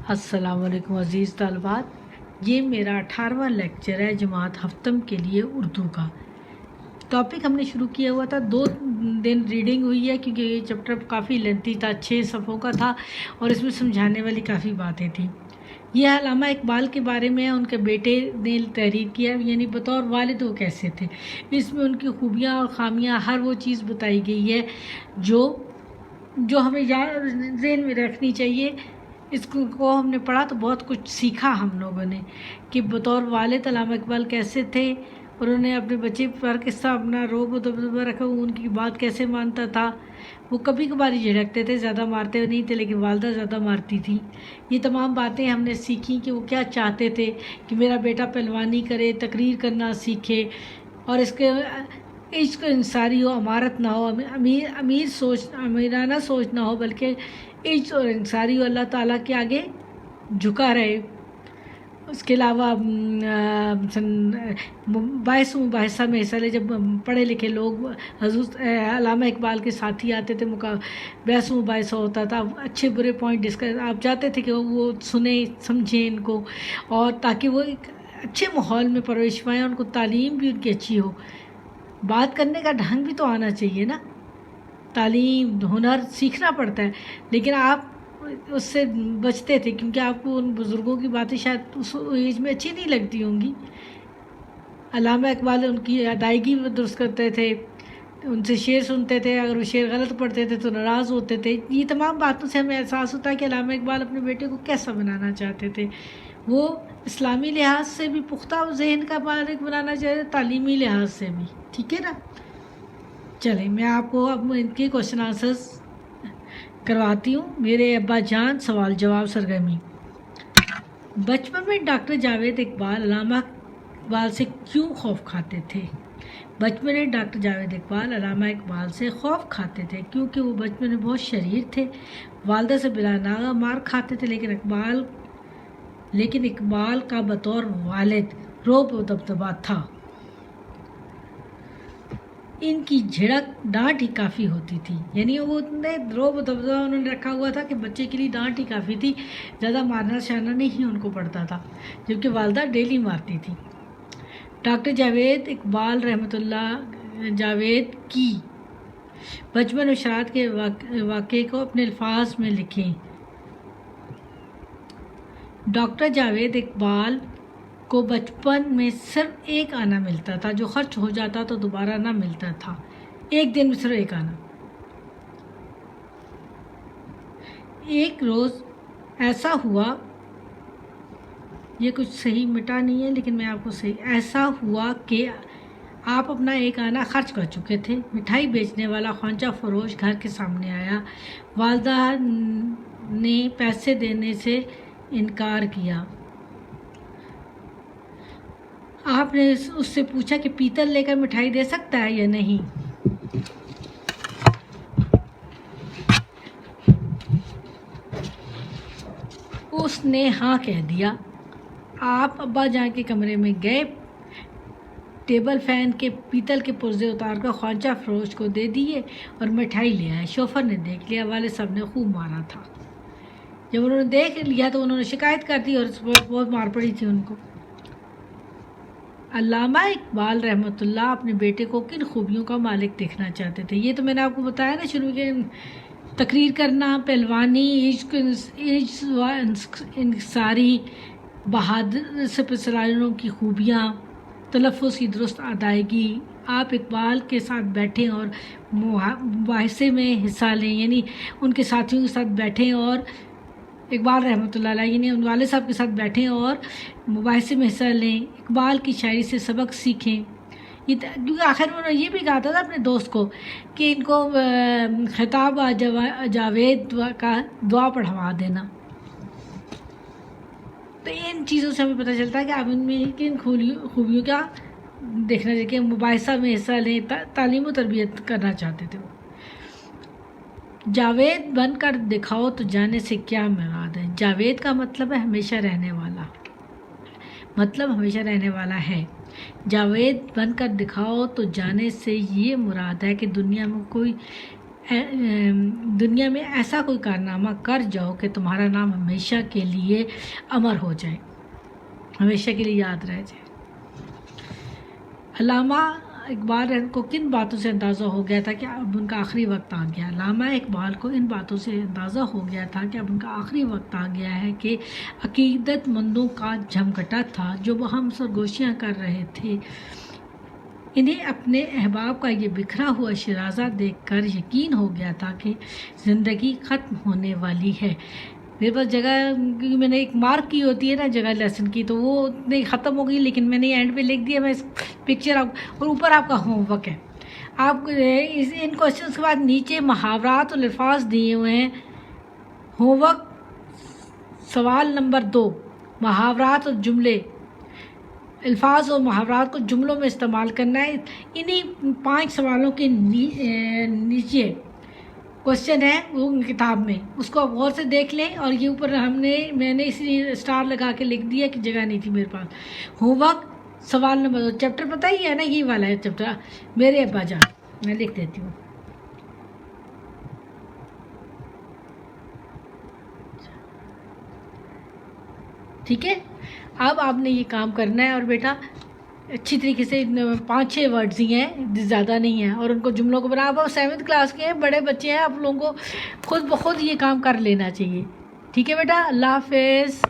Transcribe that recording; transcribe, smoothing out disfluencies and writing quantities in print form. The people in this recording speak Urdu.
السلام علیکم عزیز طالبات، یہ میرا 18واں لیکچر ہے جماعت ہفتم کے لیے اردو کا۔ ٹاپک ہم نے شروع کیا ہوا تھا، 2 دن ریڈنگ ہوئی ہے کیونکہ یہ چیپٹر کافی لینتھی تھا، 6 صفحوں کا تھا اور اس میں سمجھانے والی کافی باتیں تھیں۔ یہ علامہ اقبال کے بارے میں ان کے بیٹے نے تحریر کیا، یعنی بطور والد وہ کیسے تھے۔ اس میں ان کی خوبیاں اور خامیاں ہر وہ چیز بتائی گئی ہے جو ہمیں ذہن میں رکھنی چاہیے۔ اس کو ہم نے پڑھا تو بہت کچھ سیکھا ہم لوگوں نے کہ بطور والد علامہ اقبال کیسے تھے، اور انہوں نے اپنے بچے پر کس طرح اپنا روب و دبدبہ رکھا، وہ ان کی بات کیسے مانتا تھا۔ وہ کبھی کبھار جھڑکتے تھے، زیادہ مارتے نہیں تھے، لیکن والدہ زیادہ مارتی تھی۔ یہ تمام باتیں ہم نے سیکھیں کہ وہ کیا چاہتے تھے کہ میرا بیٹا پہلوانی کرے، تقریر کرنا سیکھے، اور اس کے عشق انصاری ہو، امارت نہ ہو، امیرانہ سوچ نہ ہو، بلکہ عشق اور انصاری ہو، اللہ تعالیٰ کے آگے جھکا رہے۔ اس کے علاوہ باعث و مباحثہ میں حصہ لے، جب پڑھے لکھے لوگ حضور علامہ اقبال کے ساتھی آتے تھے، بحث و مباحثہ ہوتا تھا، اچھے برے پوائنٹ ڈسکس، آپ چاہتے تھے کہ وہ سنیں سمجھیں ان کو، اور تاکہ وہ ایک اچھے ماحول میں پرورش پائیں، ان کو تعلیم بھی ان کی اچھی ہو۔ بات کرنے کا ڈھنگ بھی تو آنا چاہیے نا، تعلیم ہنر سیکھنا پڑتا ہے، لیکن آپ اس سے بچتے تھے کیونکہ آپ کو ان بزرگوں کی باتیں شاید اس ایج میں اچھی نہیں لگتی ہوں گی۔ علامہ اقبال ان کی ادائیگی درست کرتے تھے، ان سے شعر سنتے تھے، اگر وہ شعر غلط پڑھتے تھے تو ناراض ہوتے تھے۔ یہ تمام باتوں سے ہمیں احساس ہوتا ہے کہ علامہ اقبال اپنے بیٹے کو کیسا بنانا چاہتے تھے۔ وہ اسلامی لحاظ سے بھی پختہ ذہن کا مالک بنانا چاہتے تھے، تعلیمی لحاظ سے بھی، ٹھیک ہے نا۔ چلیں میں آپ کو اب ان کے کوشچن آنسرز کرواتی ہوں۔ میرے ابا جان، سوال جواب سرگرمی۔ بچپن میں ڈاکٹر جاوید اقبال علامہ اقبال سے کیوں خوف کھاتے تھے؟ بچپن میں ڈاکٹر جاوید اقبال علامہ اقبال سے خوف کھاتے تھے کیونکہ وہ بچپن میں بہت شریر تھے، والدہ سے بلا ناغہ مار کھاتے تھے، لیکن اقبال کا بطور والد روب و دبدبہ تھا۔ ان کی جھڑک ڈانٹ ہی کافی ہوتی تھی، یعنی وہ روب و دبدبہ انہوں نے رکھا ہوا تھا کہ بچے کے لیے ڈانٹ ہی کافی تھی، زیادہ مارنا شانا نہیں ان کو پڑتا تھا، جبکہ والدہ ڈیلی مارتی تھی۔ ڈاکٹر جاوید اقبال رحمۃ اللہ جاوید کی بچپن میں شرارت کے واقعے کو اپنے الفاظ میں لکھیں۔ ڈاکٹر جاوید اقبال کو بچپن میں صرف ایک آنا ملتا تھا، جو خرچ ہو جاتا تو دوبارہ نہ ملتا تھا۔ ایک دن میں صرف ایک آنا۔ ایک روز ایسا ہوا، یہ کچھ صحیح مٹا نہیں ہے لیکن میں آپ کو ایسا ہوا کہ آپ اپنا ایک آنا خرچ کر چکے تھے۔ مٹھائی بیچنے والا خوانچہ فروش گھر کے سامنے آیا۔ والدہ نے پیسے دینے سے انکار کیا۔ آپ نے اس سے پوچھا کہ پیتل لے کر مٹھائی دے سکتا ہے یا نہیں۔ اس نے ہاں کہہ دیا۔ آپ ابا جان کے کمرے میں گئے، ٹیبل فین کے پیتل کے پرزے اتار کر خوانچہ فروش کو دے دیے اور مٹھائی لے آئے۔ شوفر نے دیکھ لیا، والد صاحب نے خوب مارا تھا۔ جب انہوں نے دیکھ لیا تو انہوں نے شکایت کر دی اور بہت مار پڑی تھی ان کو۔ علامہ اقبال رحمۃ اللہ اپنے بیٹے کو کن خوبیوں کا مالک دیکھنا چاہتے تھے؟ یہ تو میں نے آپ کو بتایا نا شروع کے، تقریر کرنا، پہلوانی، عشق و انصاری، بہادر سپاسالاروں کی خوبیاں، تلفظ کی درست ادائیگی۔ آپ اقبال کے ساتھ بیٹھیں اور مباحثے میں حصہ لیں، یعنی ان کے ساتھیوں کے ساتھ بیٹھیں، اور اقبال رحمۃ اللہ علیہ یعنی ان والد صاحب کے ساتھ بیٹھیں اور مباحثے میں حصہ لیں، اقبال کی شاعری سے سبق سیکھیں۔ کیونکہ آخر میں انہوں نے یہ بھی کہا تھا اپنے دوست کو کہ ان کو خطاب جاوید کا دعا پڑھوا دینا۔ تو ان چیزوں سے ہمیں پتہ چلتا ہے کہ آپ ان میں کن خوبیوں کا دیکھنا چاہیے کہ مباحثہ میں حصہ لیں، تعلیم و تربیت کرنا چاہتے تھے وہ۔ جاوید بن کر دکھاؤ تو جانے سے کیا مراد ہے؟ جاوید کا مطلب ہے ہمیشہ رہنے والا، ہمیشہ رہنے والا ہے۔ جاوید بن کر دکھاؤ تو جانے سے یہ مراد ہے کہ دنیا میں کوئی دنیا میں ایسا کوئی کارنامہ کر جاؤ کہ تمہارا نام ہمیشہ کے لیے امر ہو جائے، ہمیشہ کے لیے یاد رہ جائے۔ علامہ اقبال کو کن باتوں سے اندازہ ہو گیا تھا کہ اب ان کا آخری وقت آ گیا؟ علامہ اقبال کو ان باتوں سے اندازہ ہو گیا تھا کہ اب ان کا آخری وقت آ گیا ہے کہ عقیدت مندوں کا جھمگٹا تھا جو وہ ہم سرگوشیاں کر رہے تھے، انہیں اپنے احباب کا یہ بکھرا ہوا شیرازہ دیکھ کر یقین ہو گیا تھا کہ زندگی ختم ہونے والی ہے۔ میرے پاس جگہ، کیونکہ میں نے ایک مارک کی ہوتی ہے نا جگہ لیسن کی، تو وہ نہیں ختم ہو گئی، لیکن میں نے اینڈ پہ لکھ دیا۔ میں اس پکچر اور اوپر آپ کا ہوم ورک ہے، آپ ان کوشچنس کے بعد نیچے محاورات اور الفاظ دیے ہوئے ہیں۔ ہوم ورک سوال نمبر 2، محاورات اور جملے، الفاظ اور محاورات کو جملوں میں استعمال کرنا ہے۔ انہی 5 سوالوں کے نیچے کوشچن ہے وہ کتاب میں، اس کو آپ غور سے دیکھ لیں، اور یہ اوپر میں نے اس لیے اسٹار لگا کے لکھ دیا کہ جگہ نہیں تھی میرے پاس۔ ہوم ورک سوال نمبر 2، چیپٹر پتہ ہی ہے نا، یہ والا ہے چیپٹر، میرے ابا جان، میں لکھ دیتی ہوں۔ ٹھیک ہے، اب آپ نے یہ کام کرنا ہے، اور بیٹا اچھی طریقے سے 5-6 ورڈز ہی ہیں، زیادہ نہیں ہیں، اور ان کو جملوں کو بنا۔ آپ 7th کلاس کے ہیں، بڑے بچے ہیں، آپ لوگوں کو خود بخود یہ کام کر لینا چاہیے۔ ٹھیک ہے بیٹا، اللہ حافظ۔